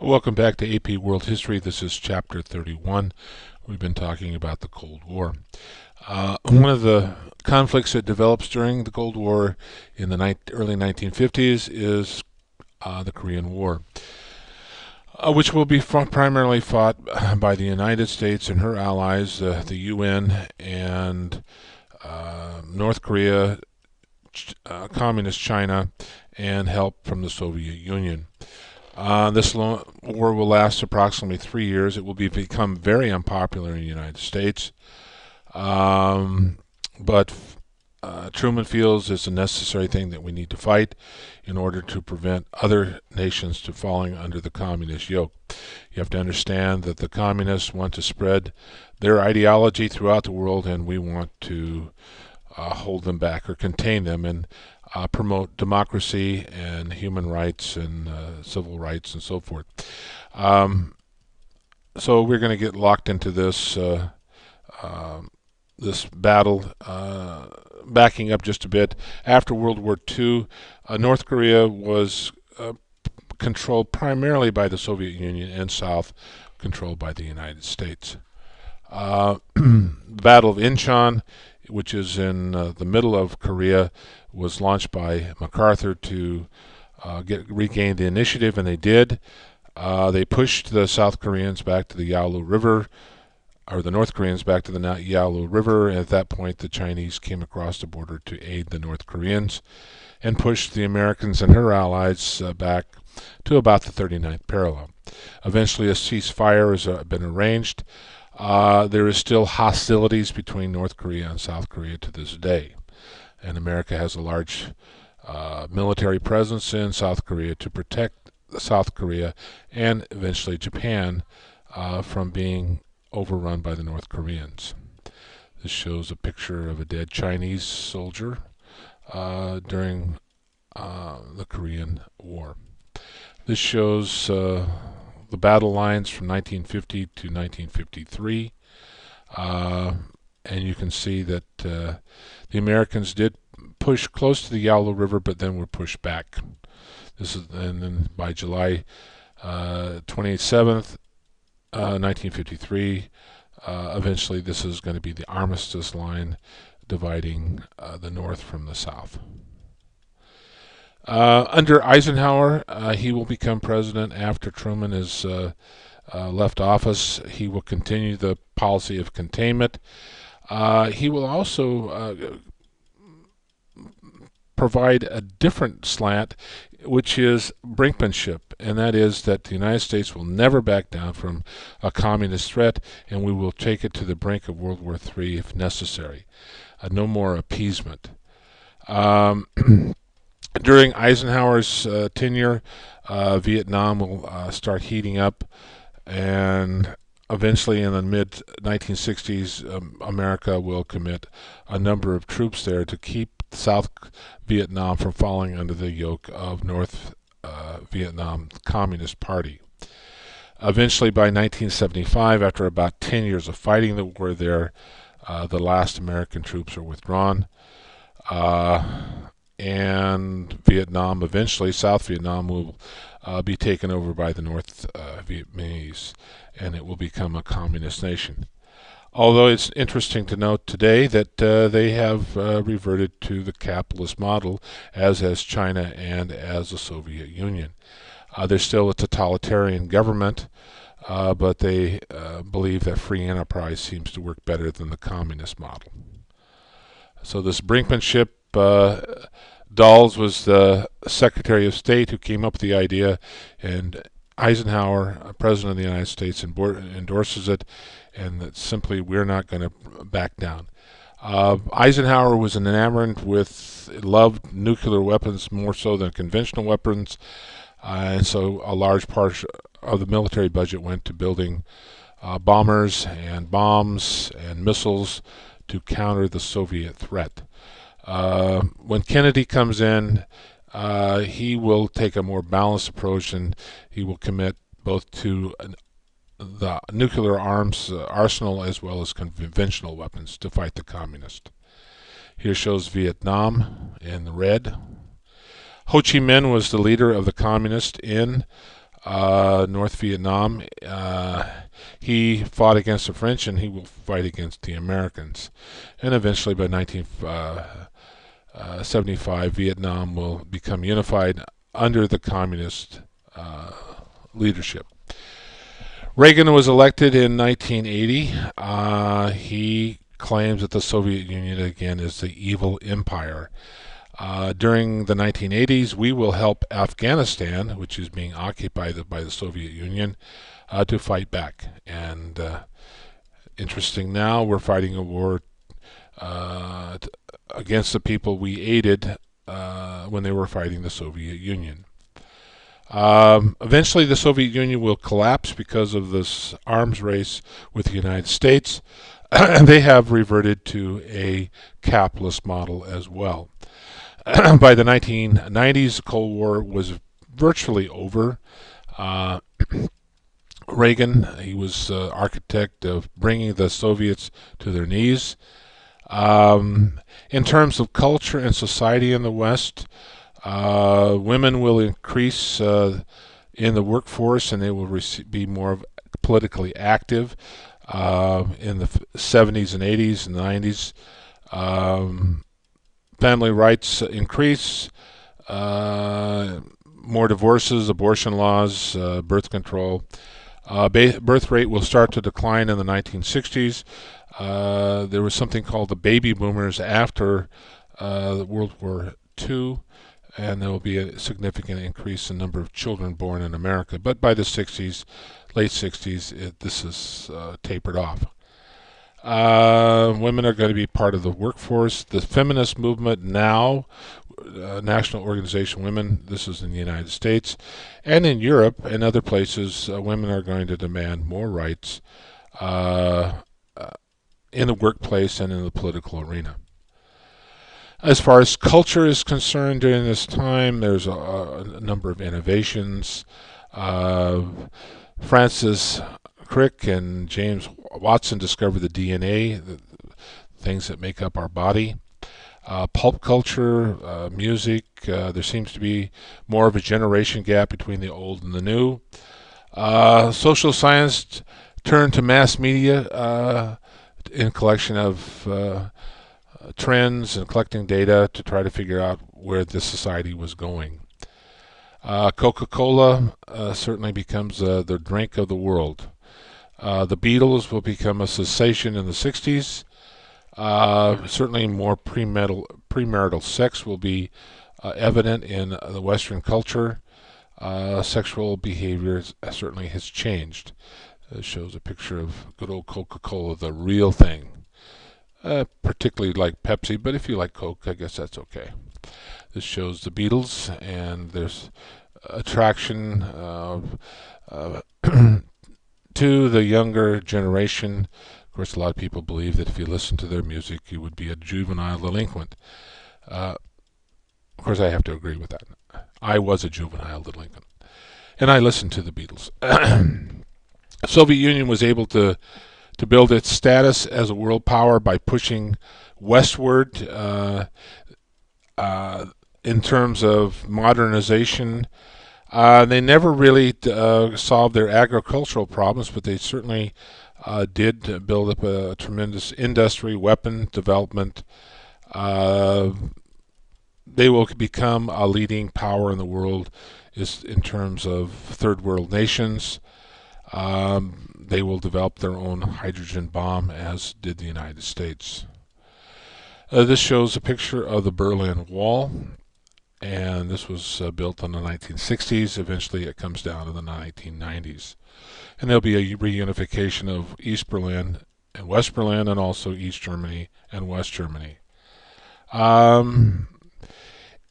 Welcome back to AP World History. This is Chapter 31. We've been talking about the Cold War. One of the conflicts that develops during the Cold War in the early 1950s is the Korean War, which will be primarily fought by the United States and her allies, the UN, and North Korea, Communist China, and help from the Soviet Union. This war will last approximately 3 years. It will become very unpopular in the United States, but Truman feels it's a necessary thing that we need to fight in order to prevent other nations from falling under the communist yoke. You have to understand that the communists want to spread their ideology throughout the world, and we want to hold them back or contain them and promote democracy and human rights and civil rights and so forth. So we're going to get locked into this this battle. Backing up just a bit, after World War II, North Korea was controlled primarily by the Soviet Union, and South controlled by the United States. Battle of Incheon, which is in the middle of Korea, was launched by MacArthur to regain the initiative, and they did. They pushed the South Koreans back to the Yalu River, or the North Koreans back to the Yalu River. And at that point, the Chinese came across the border to aid the North Koreans and pushed the Americans and her allies back to about the 39th parallel. Eventually, a ceasefire has been arranged. There is still hostilities between North Korea and South Korea to this day, and America has a large military presence in South Korea to protect South Korea and eventually Japan from being overrun by the North Koreans. This shows a picture of a dead Chinese soldier during the Korean War. This shows the battle lines from 1950 to 1953, and you can see that the Americans did push close to the Yalu River, but then were pushed back. And then by July 27th, 1953, eventually this is going to be the armistice line dividing the North from the South. Under Eisenhower, he will become president after Truman is left office. He will continue the policy of containment. He will also provide a different slant, which is brinkmanship, and that is that the United States will never back down from a communist threat, and we will take it to the brink of World War III if necessary. No more appeasement. During Eisenhower's tenure, Vietnam will start heating up, and eventually in the mid-1960s, America will commit a number of troops there to keep South Vietnam from falling under the yoke of North Vietnam Communist Party. Eventually, by 1975, after about 10 years of fighting the war there, the last American troops are withdrawn. And Vietnam, eventually, South Vietnam will be taken over by the North Vietnamese, and it will become a communist nation. Although it's interesting to note today that they have reverted to the capitalist model, as has China and as the Soviet Union. They're still a totalitarian government, but they believe that free enterprise seems to work better than the communist model. So this brinkmanship, Dulles was the Secretary of State who came up with the idea, and Eisenhower, President of the United States, endorses it, and that simply we're not going to back down. Eisenhower was enamored loved nuclear weapons more so than conventional weapons, and so a large part of the military budget went to building bombers and bombs and missiles to counter the Soviet threat. When Kennedy comes in, he will take a more balanced approach, and he will commit both to the nuclear arms arsenal as well as conventional weapons to fight the communists. Here shows Vietnam in the red. Ho Chi Minh was the leader of the communists in North Vietnam. He fought against the French, and he will fight against the Americans. And eventually, by 1975, Vietnam will become unified under the communist leadership. Reagan was elected in 1980. He claims that the Soviet Union again is the evil empire. During the 1980s, we will help Afghanistan, which is being occupied by the Soviet Union, to fight back. And interesting now, we're fighting a war against the people we aided when they were fighting the Soviet Union. Eventually, the Soviet Union will collapse because of this arms race with the United States, and they have reverted to a capitalist model as well. By the 1990s, the Cold War was virtually over. Reagan, he was architect of bringing the Soviets to their knees. In terms of culture and society in the West, women will increase in the workforce, and they will be more politically active in the 70s and 80s and 90s. Family rights increase, more divorces, abortion laws, birth control. Birth rate will start to decline in the 1960s. There was something called the baby boomers after World War II, and there will be a significant increase in the number of children born in America. But by the 60s, late 60s, this is tapered off. Women are going to be part of the workforce. The feminist movement now, National Organization Women, this is in the United States, and in Europe and other places, women are going to demand more rights in the workplace and in the political arena. As far as culture is concerned during this time, there's a number of innovations. Francis Crick and James Watson discovered the DNA, the things that make up our body. Pulp culture, music, there seems to be more of a generation gap between the old and the new. Social science turned to mass media in collection of trends and collecting data to try to figure out where this society was going. Coca-Cola certainly becomes the drink of the world. The Beatles will become a sensation in the 60s. Certainly more premarital sex will be evident in the Western culture. Sexual behavior certainly has changed. It shows a picture of good old Coca-Cola, the real thing. Particularly like Pepsi, but if you like Coke, I guess that's okay. This shows the Beatles, and there's attraction to the younger generation. Of course, a lot of people believe that if you listen to their music, you would be a juvenile delinquent. Of course, I have to agree with that. I was a juvenile delinquent, and I listened to the Beatles. The Soviet Union was able to build its status as a world power by pushing westward in terms of modernization. They never really solved their agricultural problems, but they certainly did build up a tremendous industry, weapon development. They will become a leading power in the world in terms of third world nations. They will develop their own hydrogen bomb, as did the United States. This shows a picture of the Berlin Wall, and this was built in the 1960s. Eventually it comes down in the 1990s. And there'll be a reunification of East Berlin and West Berlin, and also East Germany and West Germany.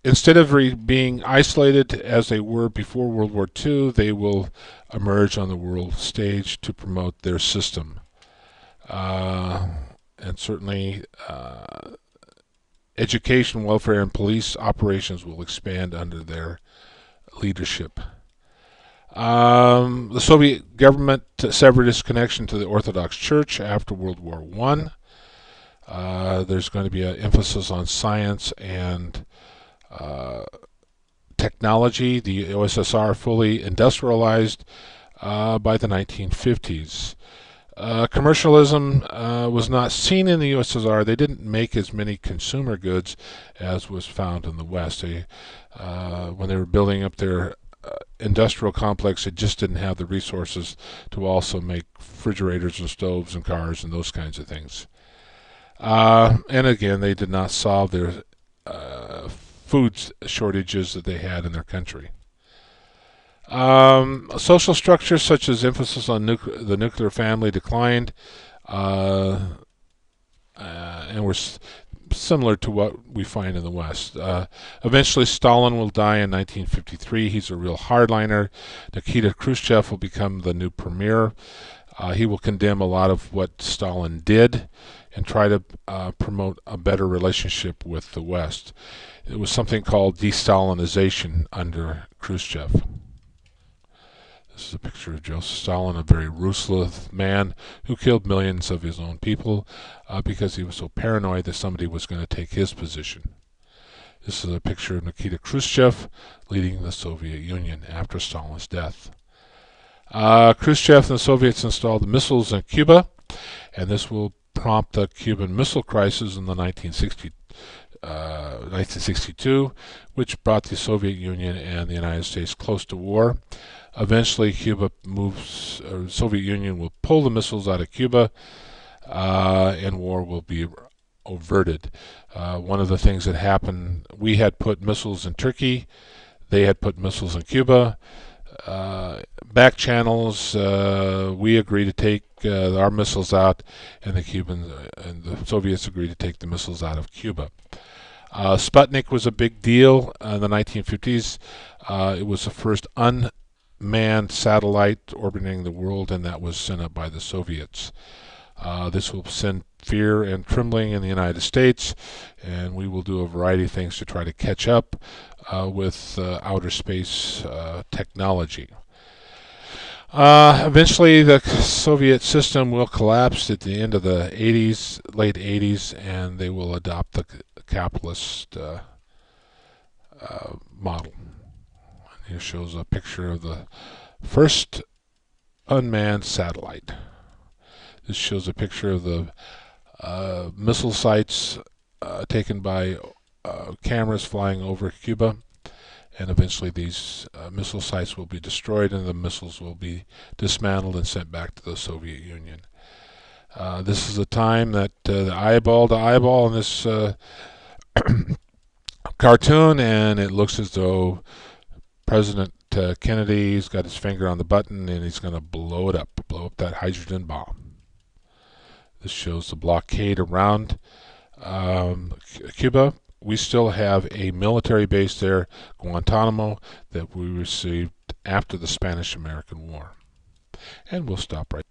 Instead of being isolated as they were before World War II, they will emerge on the world stage to promote their system. And certainly education, welfare, and police operations will expand under their leadership. The Soviet government severed its connection to the Orthodox Church after World War I. There's going to be an emphasis on science and technology. The USSR fully industrialized by the 1950s. Commercialism was not seen in the USSR. They didn't make as many consumer goods as was found in the West. When they were building up their industrial complex, it just didn't have the resources to also make refrigerators and stoves and cars and those kinds of things. And again, they did not solve their food shortages that they had in their country. Social structures such as emphasis on the nuclear family declined, and were similar to what we find in the West. Eventually, Stalin will die in 1953. He's a real hardliner. Nikita Khrushchev will become the new premier. He will condemn a lot of what Stalin did and try to promote a better relationship with the West. It was something called de-Stalinization under Khrushchev. This is a picture of Joseph Stalin, a very ruthless man who killed millions of his own people because he was so paranoid that somebody was going to take his position. This is a picture of Nikita Khrushchev leading the Soviet Union after Stalin's death. Khrushchev and the Soviets installed the missiles in Cuba, and this will prompt the Cuban Missile Crisis in the 1962, which brought the Soviet Union and the United States close to war. Eventually, Soviet Union will pull the missiles out of Cuba, and war will be averted. One of the things that happened, we had put missiles in Turkey, they had put missiles in Cuba. Back channels, we agreed to take our missiles out, and the Cubans and the Soviets agreed to take the missiles out of Cuba. Sputnik was a big deal in the 1950s. It was the first unmanned satellite orbiting the world, and that was sent up by the Soviets. This will send fear and trembling in the United States, and we will do a variety of things to try to catch up with outer space technology. Eventually, the Soviet system will collapse at the end of the late 80s, and they will adopt the capitalist model. And here shows a picture of the first unmanned satellite. This shows a picture of the missile sites taken by cameras flying over Cuba, and eventually these missile sites will be destroyed and the missiles will be dismantled and sent back to the Soviet Union. This is a time that the eyeball to eyeball in this cartoon, and it looks as though President Kennedy's got his finger on the button and he's going to blow up that hydrogen bomb. This shows the blockade around Cuba. We still have a military base there, Guantanamo, that we received after the Spanish-American War. And we'll stop right